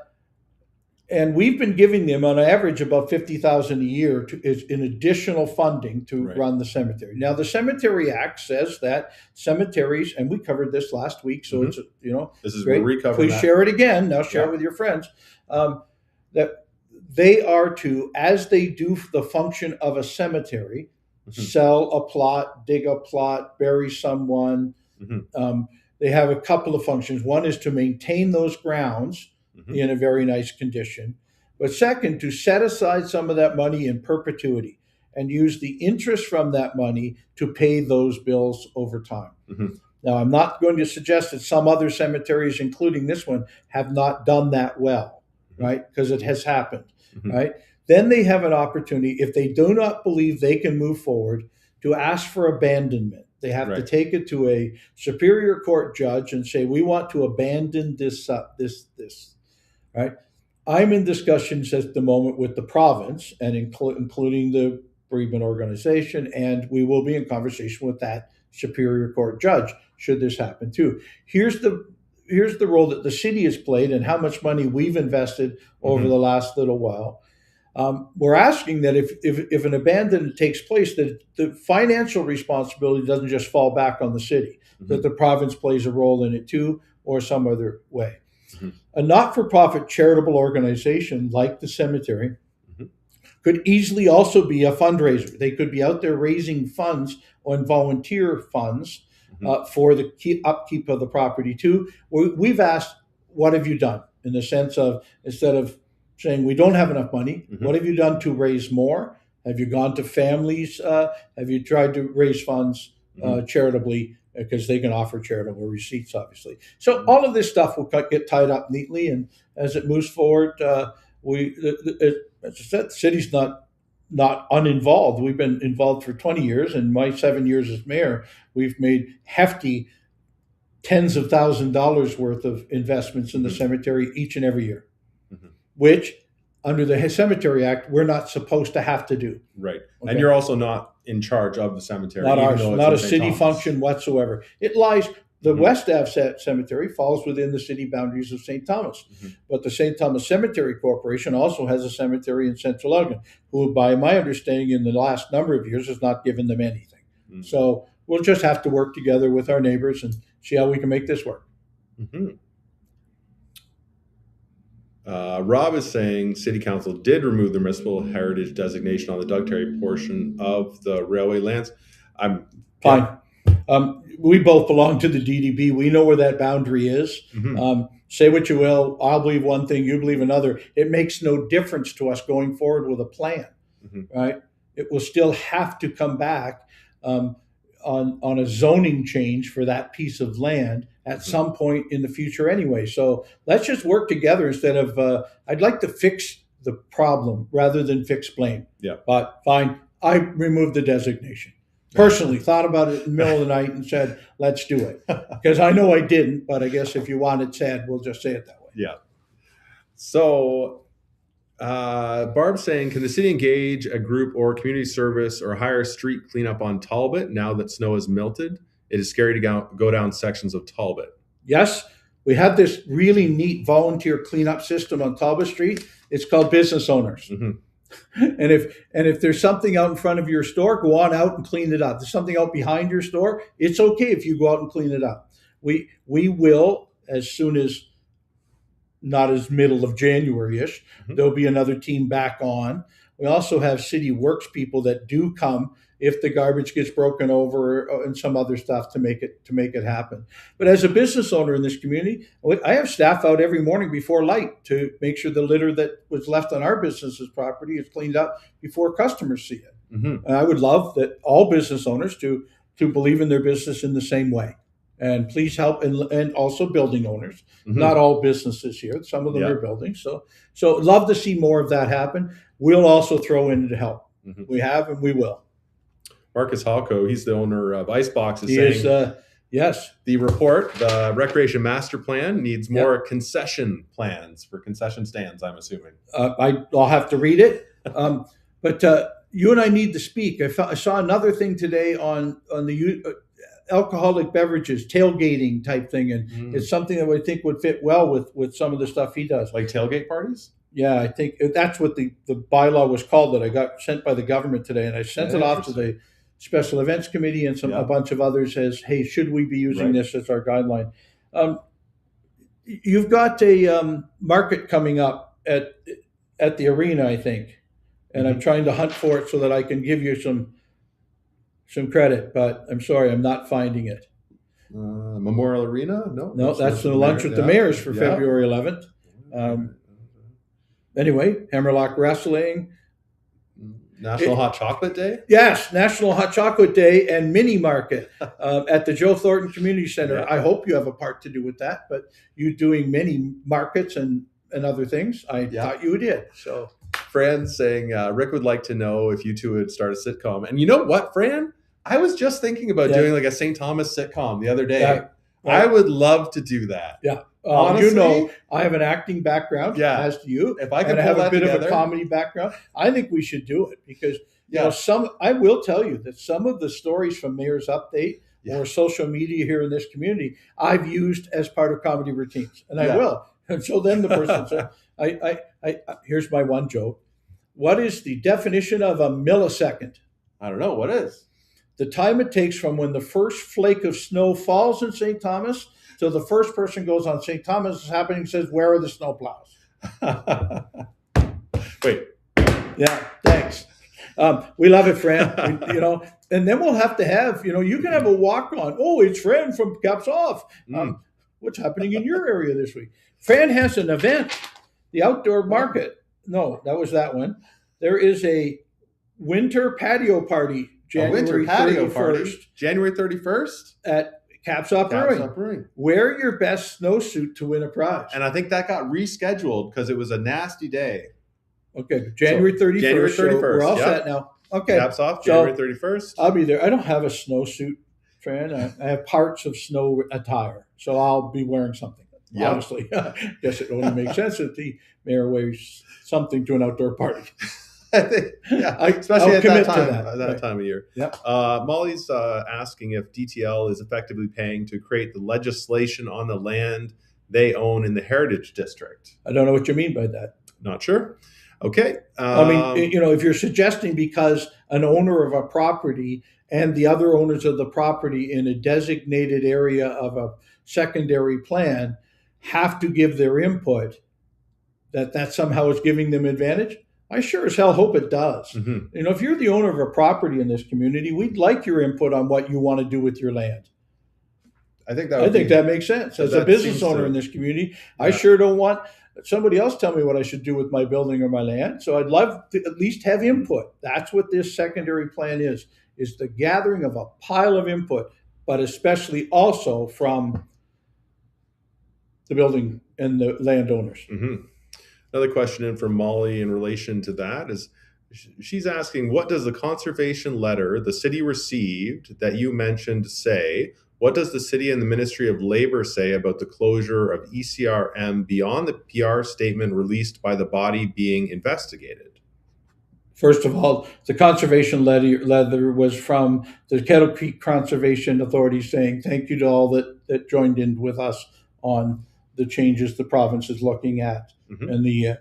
and we've been giving them on average about $50,000 a year in additional funding to run the cemetery. Now the Cemetery Act says that cemeteries, and we covered this last week, so it's this is great. Please share it again. Now share it with your friends. That they are to, as they do the function of a cemetery, sell a plot, dig a plot, bury someone. They have a couple of functions. One is to maintain those grounds in a very nice condition. But second, to set aside some of that money in perpetuity and use the interest from that money to pay those bills over time. Now, I'm not going to suggest that some other cemeteries, including this one, have not done that well, right? Because it has happened, right? Then they have an opportunity, if they do not believe they can move forward, to ask for abandonment. They have to take it to a superior court judge and say, we want to abandon this, right? I'm in discussions at the moment with the province and including the bereavement organization, and we will be in conversation with that superior court judge should this happen too. Here's the role that the city has played and how much money we've invested over the last little while. We're asking that if an abandonment takes place, that the financial responsibility doesn't just fall back on the city, that the province plays a role in it too, or some other way. A not-for-profit charitable organization like the cemetery could easily also be a fundraiser. They could be out there raising funds on volunteer funds for the upkeep of the property too. We've asked, what have you done? In the sense of, instead of saying we don't have enough money, what have you done to raise more? Have you gone to families? Have you tried to raise funds charitably? Because they can offer charitable receipts, obviously. So all of this stuff will get tied up neatly, and as it moves forward, as I said, the city's not uninvolved. We've been involved for 20 years, and my 7 years as mayor, we've made hefty tens of $1,000s worth of investments in the cemetery each and every year, which under the Cemetery Act, we're not supposed to have to do. Right. Okay. And you're also not in charge of the cemetery. Not ours, not a city function whatsoever. It lies, the West Ave Cemetery falls within the city boundaries of St. Thomas. But the St. Thomas Cemetery Corporation also has a cemetery in Central Elgin, who, by my understanding, in the last number of years has not given them anything. So we'll just have to work together with our neighbors and see how we can make this work. Rob is saying City Council did remove the municipal heritage designation on the Doug Terry portion of the railway lands. I'm fine. We both belong to the DDB. We know where that boundary is. Say what you will. I'll believe one thing, you believe another. It makes no difference to us going forward with a plan, right? It will still have to come back on a zoning change for that piece of land at some point in the future anyway. So let's just work together instead of, I'd like to fix the problem rather than fix blame. Yeah. But fine, I removed the designation. Personally, thought about it in the middle of the night and said, let's do it. Because I know I didn't, but I guess if you want it said, we'll just say it that way. Yeah. So Barb's saying, can the city engage a group or community service or hire street cleanup on Talbot now that snow has melted? It is scary to go down sections of Talbot. Yes, we have this really neat volunteer cleanup system on Talbot Street. It's called Business Owners. And if there's something out in front of your store, go on out and clean it up. If there's something out behind your store, it's okay if you go out and clean it up. We will, as soon as, not as middle of January-ish, there'll be another team back on. We also have city works people that do come if the garbage gets broken over and some other stuff to make it happen. But as a business owner in this community, I have staff out every morning before light to make sure the litter that was left on our business's property is cleaned up before customers see it. And I would love that all business owners to believe in their business in the same way. And please help, and also building owners. Not all businesses here. Some of them are buildings. So love to see more of that happen. We'll also throw in to help. We have and we will. Marcus Halko, he's the owner of Icebox, is saying, yes, the report, the Recreation Master Plan, needs more concession plans for concession stands, I'm assuming. I'll have to read it. But you and I need to speak. I saw another thing today on the alcoholic beverages, tailgating type thing, and it's something that I think would fit well with some of the stuff he does. Like tailgate parties? Yeah, I think that's what the bylaw was called that I got sent by the government today, and I sent it off to the Special Events Committee and a bunch of others as, hey, should we be using this as our guideline? You've got a market coming up at the arena, I think, and I'm trying to hunt for it so that I can give you some credit, but I'm sorry, I'm not finding it. Memorial Arena? No, that's the lunch with the mayors for February 11th. Anyway, Hammerlock Wrestling. National Hot Chocolate Day? Yes, National Hot Chocolate Day and mini market at the Joe Thornton Community Center. Yeah. I hope you have a part to do with that, but you doing mini markets and other things, I thought you did. So, Fran saying, Rick would like to know if you two would start a sitcom. And you know what, Fran? I was just thinking about doing like a St. Thomas sitcom the other day. Yeah. I would love to do that. Yeah. Honestly, you know, I have an acting background, as do you. If I and could I have a bit together, of a comedy background, I think we should do it because you know, I will tell you that some of the stories from Mayor's Update or social media here in this community, I've used as part of comedy routines, and I will. And so then the person said, I here's my one joke. What is the definition of a millisecond? I don't know. What is? The time it takes from when the first flake of snow falls in St. Thomas till the first person goes on St. Thomas is happening and says, where are the snow plows? Wait. Yeah, thanks. We love it, Fran. You know, and then we'll have to have, you know, you can have a walk on. Oh, it's Fran from Caps Off. What's happening in your area this week? Fran has an event, the outdoor market. No, that was that one. There is a winter patio party, January 31st. January 31st? At Caps Off Brewing. Wear your best snowsuit to win a prize. And I think that got rescheduled because it was a nasty day. Okay, January 31st. January 31st. So we're all set now. Okay. Caps Off, January 31st. I'll be there. I don't have a snowsuit, Fran. I have parts of snow attire. So I'll be wearing something. Yep. Honestly, guess it only makes sense that the mayor wears something to an outdoor party. I think, especially at that time of year. Yep. Molly's asking if DTL is effectively paying to create the legislation on the land they own in the Heritage District. I don't know what you mean by that. Not sure. Okay. I mean, you know, if you're suggesting because an owner of a property and the other owners of the property in a designated area of a secondary plan have to give their input, that somehow is giving them advantage, I sure as hell hope it does. Mm-hmm. You know, if you're the owner of a property in this community, we'd like your input on what you want to do with your land. I think that makes sense. As a business owner in this community, I sure don't want somebody else tell me what I should do with my building or my land. So I'd love to at least have input. That's what this secondary plan is the gathering of a pile of input, but especially also from the building and the landowners. Mm-hmm. Another question in from Molly in relation to that is, she's asking, what does the conservation letter the city received that you mentioned say? What does the city and the Ministry of Labor say about the closure of ECRM beyond the PR statement released by the body being investigated? First of all, the conservation letter was from the Kettle Creek Conservation Authority saying thank you to all that joined in with us on the changes the province is looking at, and the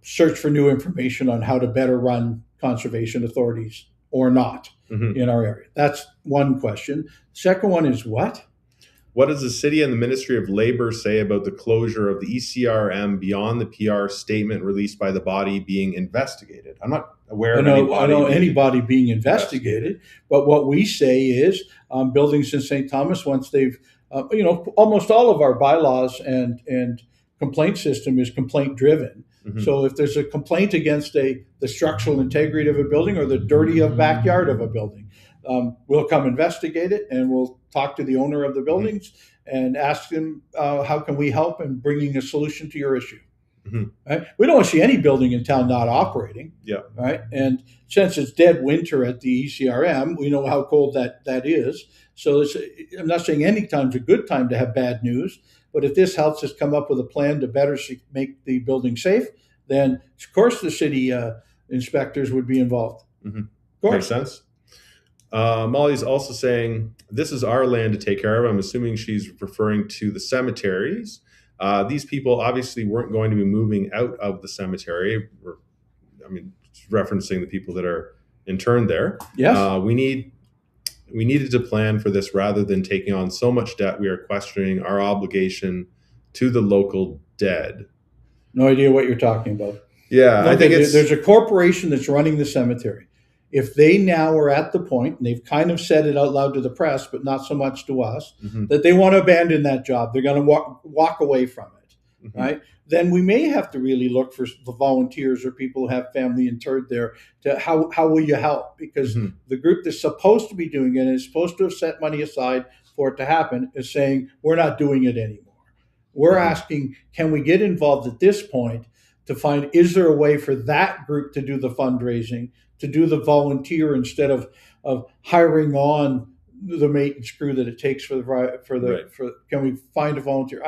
search for new information on how to better run conservation authorities or not in our area. That's one question. Second one is what? What does the city and the Ministry of Labor say about the closure of the ECRM beyond the PR statement released by the body being investigated? I'm not aware of anybody being investigated, but what we say is buildings in St. Thomas, once they've almost all of our bylaws and complaint system is complaint driven. Mm-hmm. So if there's a complaint against the structural integrity of a building or the dirty of backyard of a building, we'll come investigate it and we'll talk to the owner of the buildings and ask them how can we help in bringing a solution to your issue. Mm-hmm. Right? We don't want to see any building in town not operating. Yeah. Right. And since it's dead winter at the ECRM, we know how cold that is. So I'm not saying any time's a good time to have bad news, but if this helps us come up with a plan to better make the building safe, then of course the city inspectors would be involved. Mm-hmm. Of course. Makes sense. Molly's also saying this is our land to take care of. I'm assuming she's referring to the cemeteries. These people obviously weren't going to be moving out of the cemetery. Referencing the people that are interned there. Yes. We needed to plan for this rather than taking on so much debt. We are questioning our obligation to the local dead. No idea what you're talking about. Yeah, I think there's a corporation that's running the cemetery. If they now are at the point, and they've kind of said it out loud to the press, but not so much to us, that they want to abandon that job, they're going to walk away from it. right? Then we may have to really look for the volunteers or people who have family interred there to how will you help? Because the group that's supposed to be doing it and is supposed to have set money aside for it to happen is saying, we're not doing it anymore. We're asking, can we get involved at this point to find, is there a way for that group to do the fundraising, to do the volunteer instead of hiring on the maintenance crew that it takes can we find a volunteer?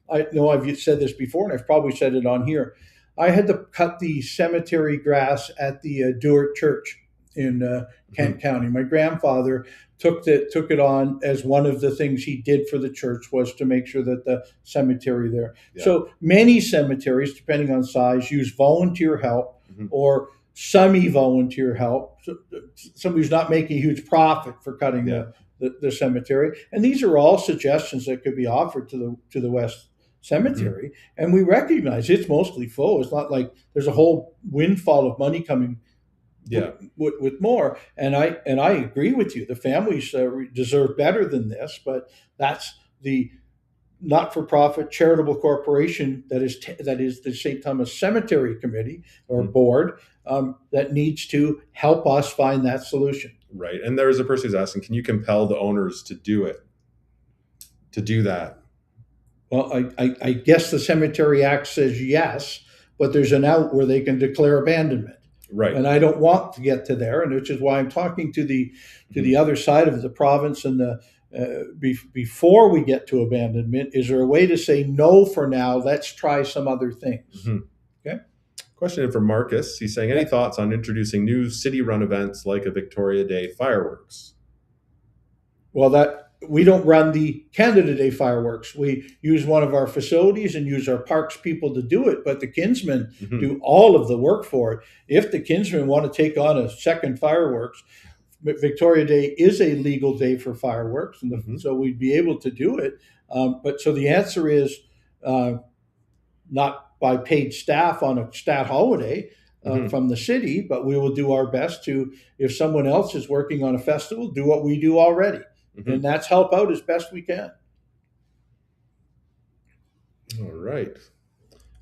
I know I've said this before, and I've probably said it on here. I had to cut the cemetery grass at the Dewart Church in Kent County. My grandfather took it on as one of the things he did for the church was to make sure that the cemetery there. Yeah. So many cemeteries, depending on size, use volunteer help or semi-volunteer help. So somebody who's not making a huge profit for cutting the cemetery. And these are all suggestions that could be offered to the West Cemetery. And we recognize it's mostly full. It's not like there's a whole windfall of money coming with more. And I agree with you. The families deserve better than this, but that's the not-for-profit charitable corporation that is the St. Thomas Cemetery Committee or board that needs to help us find that solution. Right. And there's a person who's asking, can you compel the owners to do that? Well, I guess the Cemetery Act says yes, but there's an out where they can declare abandonment. Right. And I don't want to get to there, and which is why I'm talking to the other side of the province and before we get to abandonment. Is there a way to say no for now? Let's try some other things. Okay. Question in from Marcus. He's saying, any thoughts on introducing new city-run events like a Victoria Day fireworks? Well, we don't run the Canada Day fireworks. We use one of our facilities and use our parks people to do it, but the Kinsmen do all of the work for it. If the Kinsmen want to take on a second fireworks, Victoria Day is a legal day for fireworks, and so we'd be able to do it. But so the answer is not by paid staff on a stat holiday from the city, but we will do our best to, if someone else is working on a festival, do what we do already. And that's help out as best we can. All right.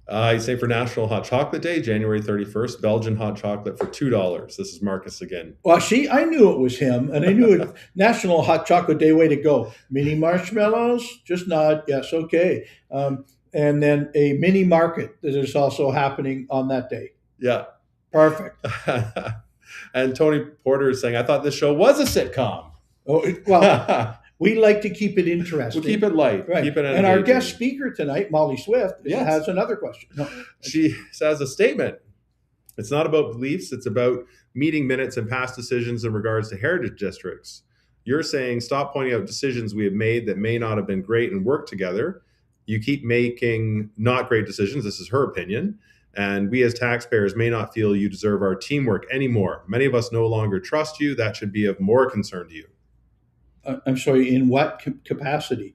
I say for National Hot Chocolate Day, January 31st, Belgian hot chocolate for $2. This is Marcus again. Well, see, I knew it was him, and I knew it. National Hot Chocolate Day, way to go. Mini marshmallows, just nod. Yes, okay. And then a mini market that is also happening on that day. Yeah. Perfect. And Tony Porter is saying, I thought this show was a sitcom. Oh, well, we like to keep it interesting. We'll keep it light. Right. Keep it and our guest speaker tonight, Molly Swift, has another question. No. She has a statement. It's not about beliefs. It's about meeting minutes and past decisions in regards to heritage districts. You're saying stop pointing out decisions we have made that may not have been great and work together. You keep making not great decisions. This is her opinion. And we as taxpayers may not feel you deserve our teamwork anymore. Many of us no longer trust you. That should be of more concern to you. I'm sorry, in what capacity?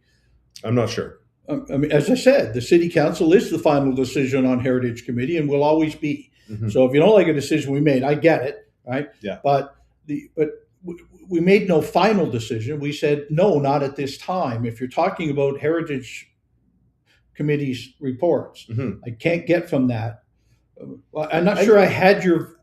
I'm not sure. I mean, as I said, the city council is the final decision on Heritage Committee and will always be. So if you don't like a decision we made, I get it, right? Yeah. But we made no final decision. We said, no, not at this time. If you're talking about Heritage Committee's reports, I can't get from that. I'm not sure I had your.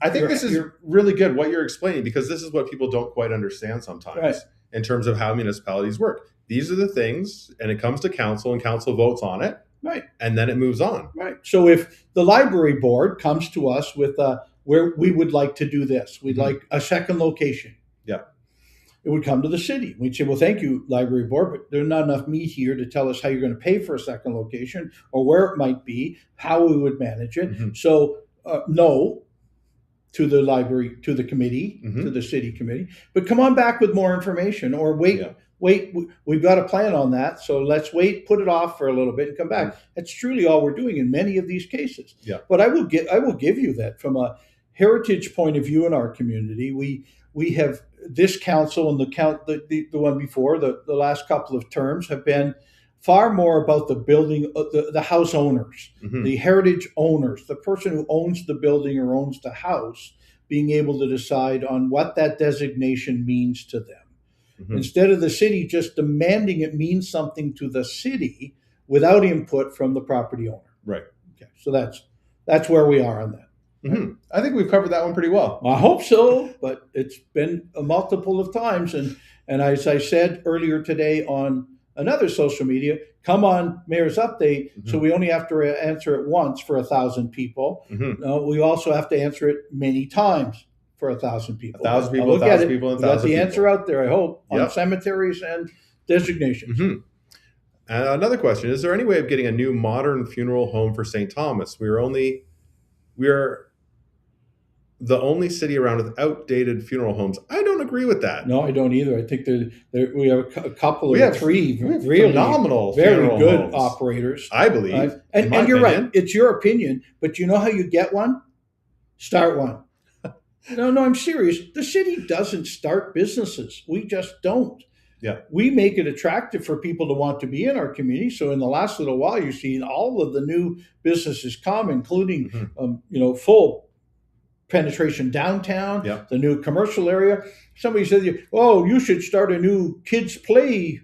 I think this is really good what you're explaining, because this is what people don't quite understand sometimes. Right. In terms of how municipalities work. These are the things, and it comes to council, and council votes on it. Right. And then it moves on. Right. So if the library board comes to us with where we would like to do this, we'd like a second location. Yeah. It would come to the city. We'd say, well, thank you, library board, but there's not enough meat here to tell us how you're going to pay for a second location or where it might be, how we would manage it. So no to the library, to the committee, to the city committee, but come on back with more information, or wait, we've got a plan on that. So let's wait, put it off for a little bit and come back. That's truly all we're doing in many of these cases. Yeah. But I will give you that from a heritage point of view in our community, we have this council and the one before, the last couple of terms have been far more about the building, the house owners, the heritage owners, the person who owns the building or owns the house, being able to decide on what that designation means to them. Instead of the city just demanding it means something to the city, without input from the property owner. Right. Okay, so that's where we are on that. Mm-hmm. I think we've covered that one pretty well. I hope so, but it's been a multiple of times. And as I said earlier today on another social media, come on Mayor's Update, so we only have to answer it once for 1,000 people. We also have to answer it many times for 1,000 people. 1,000 people, 1,000 people, and 1,000 got the people. answer out there, I hope, on cemeteries and designations. And another question, is there any way of getting a new modern funeral home for St. Thomas? We are the only city around with outdated funeral homes. I don't agree with that. No, I don't either. I think we have a couple or three really phenomenal, very good homes. Operators. I believe. And you're right. It's your opinion, but you know how you get one? Start one. No, I'm serious. The city doesn't start businesses. We just don't. Yeah. We make it attractive for people to want to be in our community. So in the last little while, you've seen all of the new businesses come, including, full penetration downtown, the new commercial area. Somebody said, "Oh, you should start a new kids play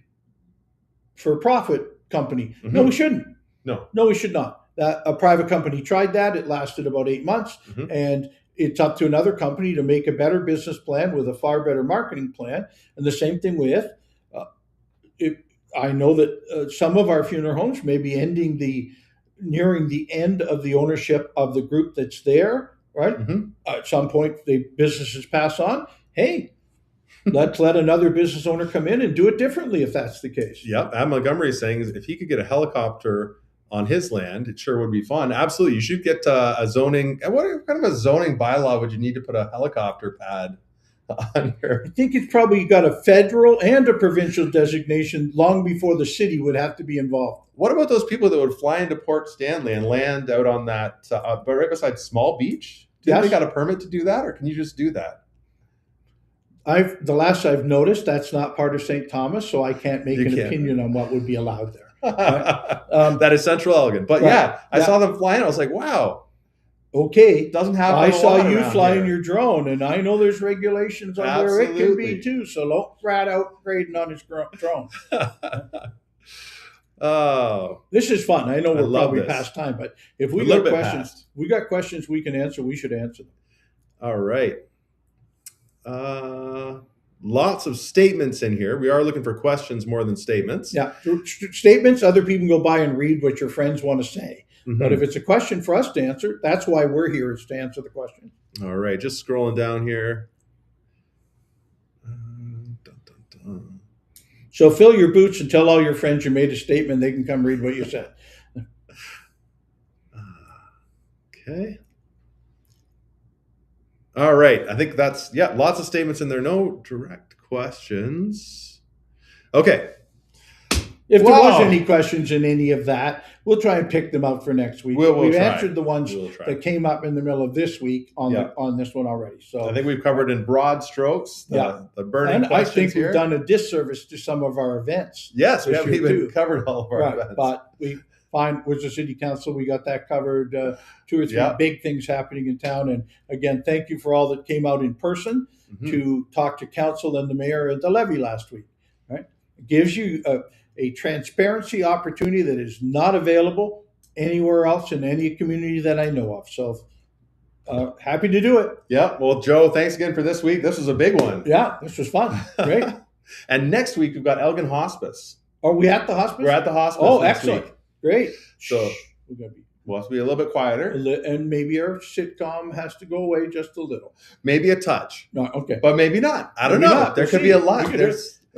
for profit company." No, we shouldn't. No, we should not. A private company tried that. It lasted about 8 months, and it's up to another company to make a better business plan with a far better marketing plan. And the same thing with, I know that some of our funeral homes may be nearing the end of the ownership of the group that's there. Right. At some point, the businesses pass on. Hey, let's let another business owner come in and do it differently if that's the case. Yep. Adam Montgomery is saying if he could get a helicopter on his land, it sure would be fun. Absolutely. You should get a zoning. What kind of a zoning bylaw would you need to put a helicopter pad on here? I think it's probably got a federal and a provincial designation long before the city would have to be involved. What about those people that would fly into Port Stanley and land out on that, but right beside Small Beach? Do they got a permit to do that, or can you just do that? The last I've noticed, that's not part of St. Thomas, so I can't make an opinion on what would be allowed there. Right? That is Central Elgin. But I saw them flying. I was like, wow. Okay. Doesn't happen. I saw you flying your drone, and I know there's regulations on where it can be too, so don't rat out Grayden on his drone. Oh, this is fun. I know we're probably past time, but if we got questions, we can answer. We should answer them. All right. Lots of statements in here. We are looking for questions more than statements. Yeah, statements. Other people go by and read what your friends want to say. But if it's a question for us to answer, that's why we're here, is to answer the question. All right. Just scrolling down here. So fill your boots and tell all your friends you made a statement. They can come read what you said. Okay. All right. I think that's, lots of statements in there. No direct questions. Okay. If there was any questions in any of that, we'll try and pick them up for next week. We've answered the ones that came up in the middle of this week on this one already. So I think we've covered in broad strokes the burning questions. I think we've done a disservice to some of our events. Yes, we haven't even covered all of our events. But we find with the city council, we got that covered. 2 or 3 big things happening in town. And again, thank you for all that came out in person to talk to council and the mayor at the levy last week. Right, it gives you a transparency opportunity that is not available anywhere else in any community that I know of. So happy to do it. Yeah. Well, Joe, thanks again for this week. This was a big one. Yeah, this was fun. Great. And next week, we've got Elgin Hospice. Are we at the hospice? We're at the hospice. Oh, excellent. Week. Great. So we'll have to be a little bit quieter. And maybe our sitcom has to go away just a little. Maybe a touch. No, okay. But maybe not. I don't know. There could be a lot.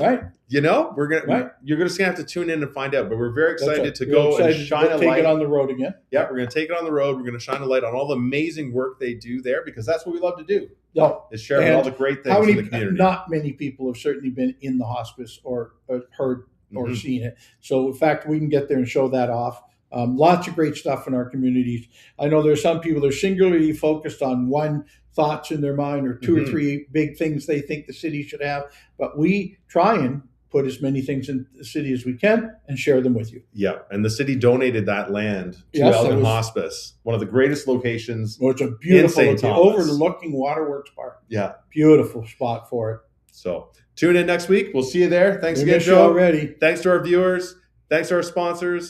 Right. You're just gonna have to tune in and find out. But we're very excited to go and shine a light. Take it on the road again. Yeah, we're gonna take it on the road. We're gonna shine a light on all the amazing work they do there, because that's what we love to do. No, is share all the great things in the community. Not many people have certainly been in the hospice or heard or seen it. So in fact, we can get there and show that off. Lots of great stuff in our communities. I know there's some people that are singularly focused on one thoughts in their mind or 2 or 3 big things they think the city should have, but we try and put as many things in the city as we can and share them with you. Yeah, and the city donated that land to Elgin Hospice, one of the greatest locations. Well, it's a beautiful, overlooking Waterworks Park. Yeah, beautiful spot for it. So tune in next week. We'll see you there. Thanks again, Joe. Already. Thanks to our viewers. Thanks to our sponsors.